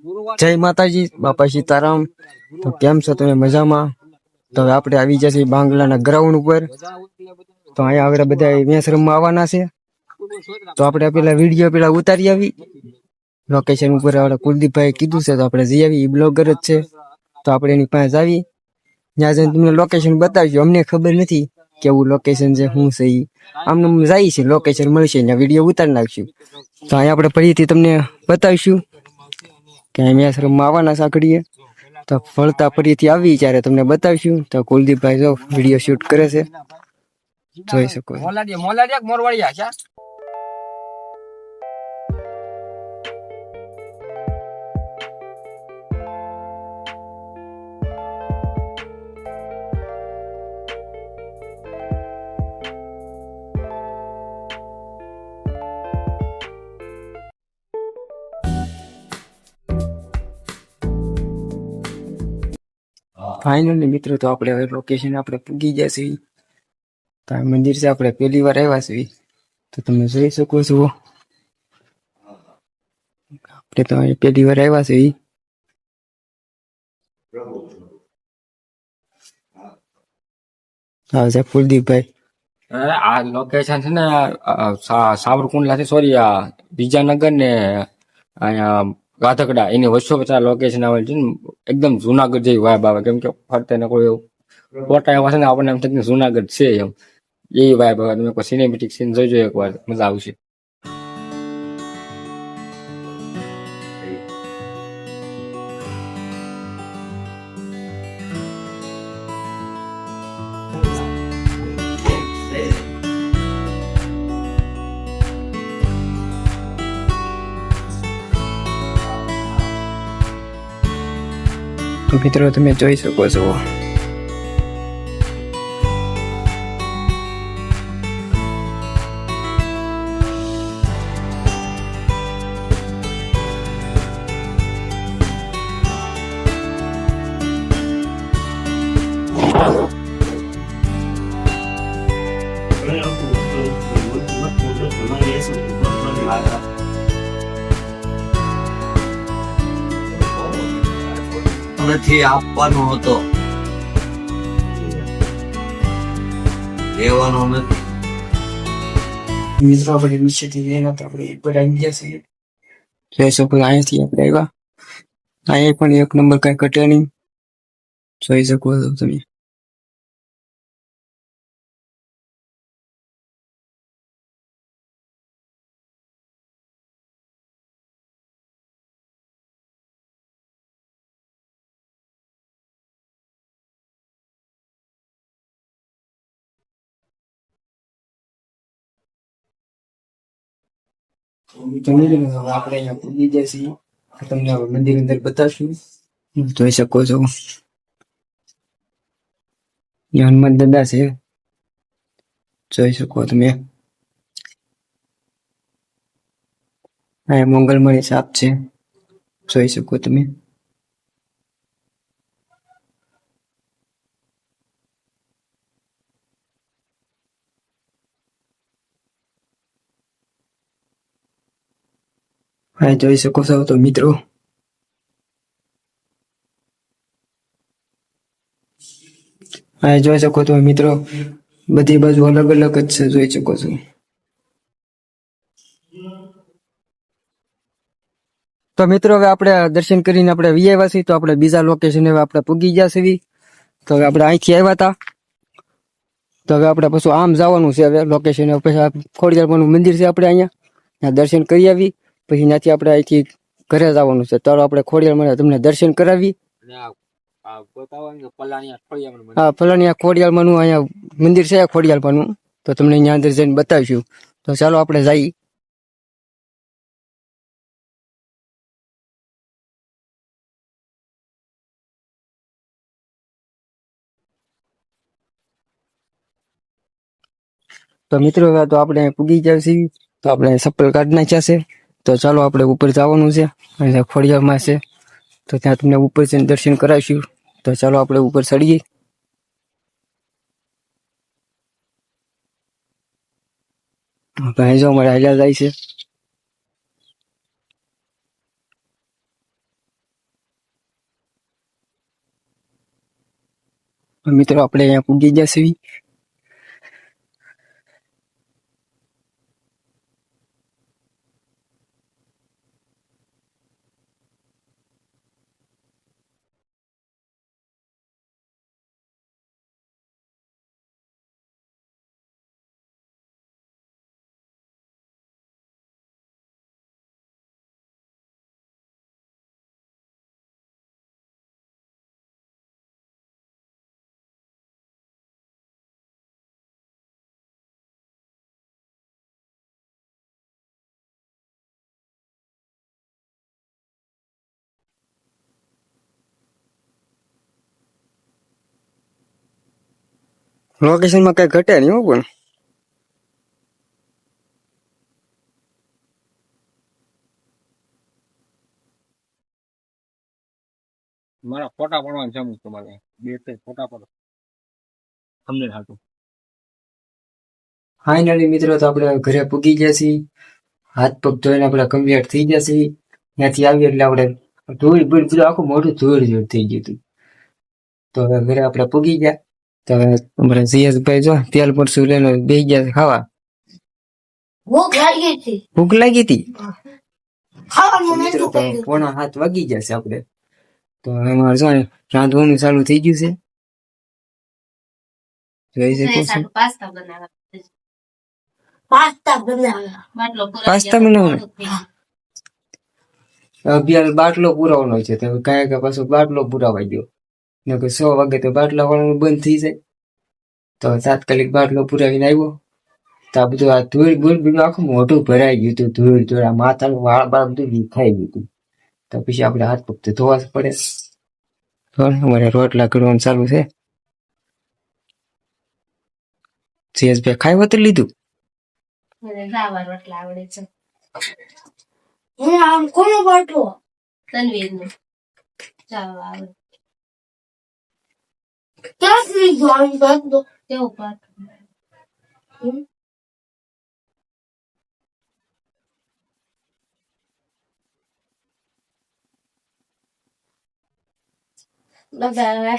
જય માતાજી, બાપા સીતારામ. તો કેમ છો તમે? મજામાં? તો હવે આપણે આવી જશે બાંગ્લાના ગ્રાઉન્ડ ઉપર. તો અહીંયા આગળ બધા મેચ રમવા આવવાના છે. તો આપણે પેલા વિડીયો ઉતારી આવી. લોકેશન ઉપર આપણે કુલદીપભાઈ કીધું છે તો આપણે જઈ આવી. એ બ્લોગર જ છે તો આપણે એની પાસે આવી. ત્યાં જઈને તમને લોકેશન બતાવજો. અમને ખબર નથી કેવું લોકેશન છે, શું છે. આમને જાય છે, લોકેશન મળશે ત્યાં વિડીયો ઉતારી નાખશું. તો અહીંયા આપણે ફરીથી તમને બતાવીશું કે મેચ રમવા આવવાના સાંકળીએ. તો ફરતા ફરીથી આવી ત્યારે તમને બતાવીશું. તો કુલદીપભાઈ જો વિડીયો શૂટ કરે છે, જોઈ શકો છો. ફાઇનલી મિત્રો તો આપણે હવે લોકેશન આપણે પૂગી જશે. તો આ મંદિર છે, આપણે પહેલી વાર આવ્યા છીએ. તો તમે જોઈ શકો છો આપણે તો અહીં પહેલી વાર આવ્યા છીએ. હા છે કુલદીપભાઈ. આ લોકેશન છે ને સાવરકુંડલા થી સોરી આ વિજયનગર ને અહીંયા ગાધકડા એની વચ્ચે આ લોકેશન આવેલ છે ને. એકદમ જુનાગઢ જેવી વાઇબ આવે, કેમ કે ફરતે ને કોઈ ફોટા એવા છે ને આપણને એમ થાય જુનાગઢ છે એમ, એવી વાઇબ આવે. તમે કોઈ સિનેમેટિક સીન જોઈજો એકવાર, મજા આવશે. તો મિત્રો તમે જોઈ શકો છો નથી આપવાનો હતો, લેવાનો નથી. મિત્રો આપણે નીચેથી જઈને આપણે ઉપર આવી ગયા છીએ. જોઈ શકો અહીંયાથી આપણે આવ્યા. અહીંયા પણ એક નંબર કઈ ઘટે નહીં, જોઈ શકો છો તમે. આપણે અહીંયા પૂજી ગયા છીએ. તમને મંદિર અંદર બતાવશું. જોઈ શકો છો હનુમાન દાદા છે, જોઈ શકો તમે. અહીંયા મંગલમણી સાપ છે, જોઈ શકો તમે. હા જોઈ શકો છો તો મિત્રો. હા જોઈ શકો છો મિત્રો, બધી બાજુ અલગ અલગ જ છે, જોઈ શકો છો. તો મિત્રો હવે આપણે દર્શન કરીને આપણે વી આવ્યા છીએ. તો આપણે બીજા લોકેશન હવે આપણે પૂગી ગયા છીએ. તો હવે આપણે અહીંથી આવ્યા હતા, તો હવે આપણે પછી આમ જવાનું છે. હવે લોકેશન પછી ખોડિયારમાંનું મંદિર છે, આપણે અહીંયા દર્શન કરી આવી. પછી ત્યાંથી આપણે અહીંથી ઘરે જવાનું છે. તો આપણે ખોડિયારમાં તમને દર્શન કરાવી. હા ફલાણી ખોડિયારમાંનું અહીંયા મંદિર છે, ખોડિયારમાંનું. તો તમને અહીંયા અંદર જઈને બતાવીશું. તો ચાલો આપણે જઈએ. તો મિત્રો તો આપણે પૂગી જાય છે. તો આપણે ચપ્પલ કાઢી નાખ્યા છે. તો ચાલો આપણે ઉપર જવાનું છે, અને ખોડિયારમાં છે. તો ત્યાં તમને ઉપર જઈને દર્શન કરાવીશું. તો ચાલો આપણે ઉપર ચડીએ. ભાઈ જો અમારે હાલ્યા જાય છે. મિત્રો આપણે અહીંયા પૂગી ગયા છીએ. લોકેશનમાં કઈ ઘટે નહીં હો પણ. મારા ફોટા પડવાના છે અમુક તમારે 2-3 ફોટા પડો તમને હાટું. ફાઇનલી મિત્રો તો આપણે ઘરે પૂગી ગયા છીએ. હાથ પગ ધોઈને આપણે કમ્પ્લીટ થઈ ગયા છીએ. ત્યાંથી આવી એટલે આપણે ધૂળ ભૂળ બધું આખું મોઢું ધૂળ થઈ ગયું હતું. તો હવે ઘરે આપણે પૂગી ગયા. તો હવે અમારે જીએસભાઈ જો તેલ પરસું લઈને બેસી ગયા છે ખાવા. ભૂખ લાગી હતી. ભૂખ લાગી હતી. ખાવાનું મિત્રો નતું તો કર્યું. 6:45 વાગી ગયા છે આપણે. તો અમારે જો રાંધવાનું ચાલુ થઈ ગયું છે. જોઈ શકો છો. પાસ્તા બનાવવા પાસ્તા બનાવ્યા. બાટલો પૂરા પાસ્તા બનાવવાના? અભિયાન બાટલો પુરાવાનો છે તો કાંઈ કે પાછો બાટલો પુરાવાઈ ગયો. નકર 6 વાગે તો બાટલા વાળવાનું બંધ થઈ જાય. તો તાત્કાલિક બાટલો પુરાવીને આવ્યો. તો આ બધું આ ધૂળ ભૂળ બધું આખું મોઢું ભરાઈ ગયું હતું. ધૂળ આ માથાનું વાળ બાળ બધું વિખાઈ ગયું હતું. તો પછી આપણે હાથ પગ તો ધોવા જ પડે. તો અમારે રોટલા કરવાનું ચાલુ છે. જીએસભાઈ ખાઈ વત લીધું. મને ગાવા રોટલા આવડે છે મને આમ કોનો બાટલો? તનવીર નું જાવા આવડે ક્યાંથી લીધો આમ બાટલો? કેવું પાક બધા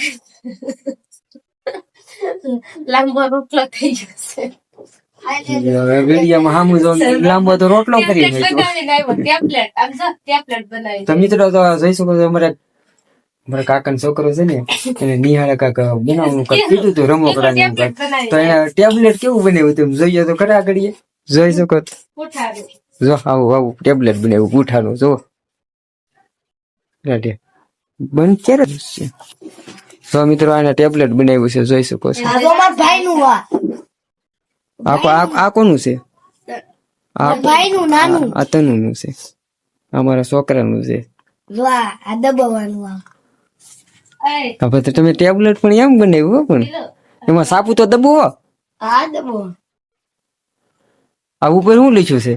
લાંબો રોટલો થઈ જશે. હવે વિડીયોમાં સામું જો લાંબો તો રોટલો કરી ટેબ્લેટ બનાવીને આવ્યો. ટેબ્લેટ આમ જો ટેબ્લેટ બનાવી તો મિત્રો તો જોઈ શકો છો અમારા કાકાનો છોકરો છે ને એને નિહાળે કાક બનાવવાનું કાક કીધું હતું રમકડાનું કાક. તો એના ટેબ્લેટ કેવું બનાવ્યું તમે જોઈએ તો ખરા કરીએ. જોઈ શકો છો. ઉઠાડ્યું. જો આવું ટેબ્લેટ બનાવ્યું પૂઠાનું જો. બંધ ક્યારે થશે? તો મિત્રો આને ટેબ્લેટ બનાવ્યું છે જોઈ શકો છો. આ તો મારા ભાઈનું વા. આ કોનું છે? મારા ભાઈનું નાનું. આ તનુનું છે. અમારા છોકરાનું છે. વાહ, આ દબાવવાનું આ. એય હવે તો તમે ટેબ્લેટ પણ એમ બનાવ્યું હો પણ પેલો એમાં સાપુ તો દબો. આ દબાવ. આ ઉપર શું લખ્યું છે?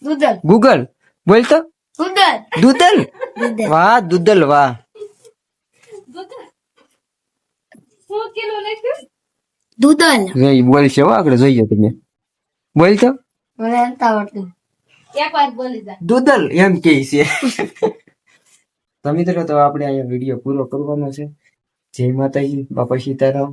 દૂધલ. ગૂગલ બોલ તો. દૂધલ. દૂધલ. દૂધલ. વાહ દૂધલ વાહ. શું કિલો લખ્યું? દૂધલ. જોઈ બોલ છે હો આગળ જોઈએ તમે. બોલ તો. મને નથી આવડતું. એક વાર બોલી જા. દૂધલ એમ કે છે. તો મિત્રો તો આપણે અહીંયા વિડીયો પૂરો કરવાનો છે. જય માતાજી, બાપા સીતારામ.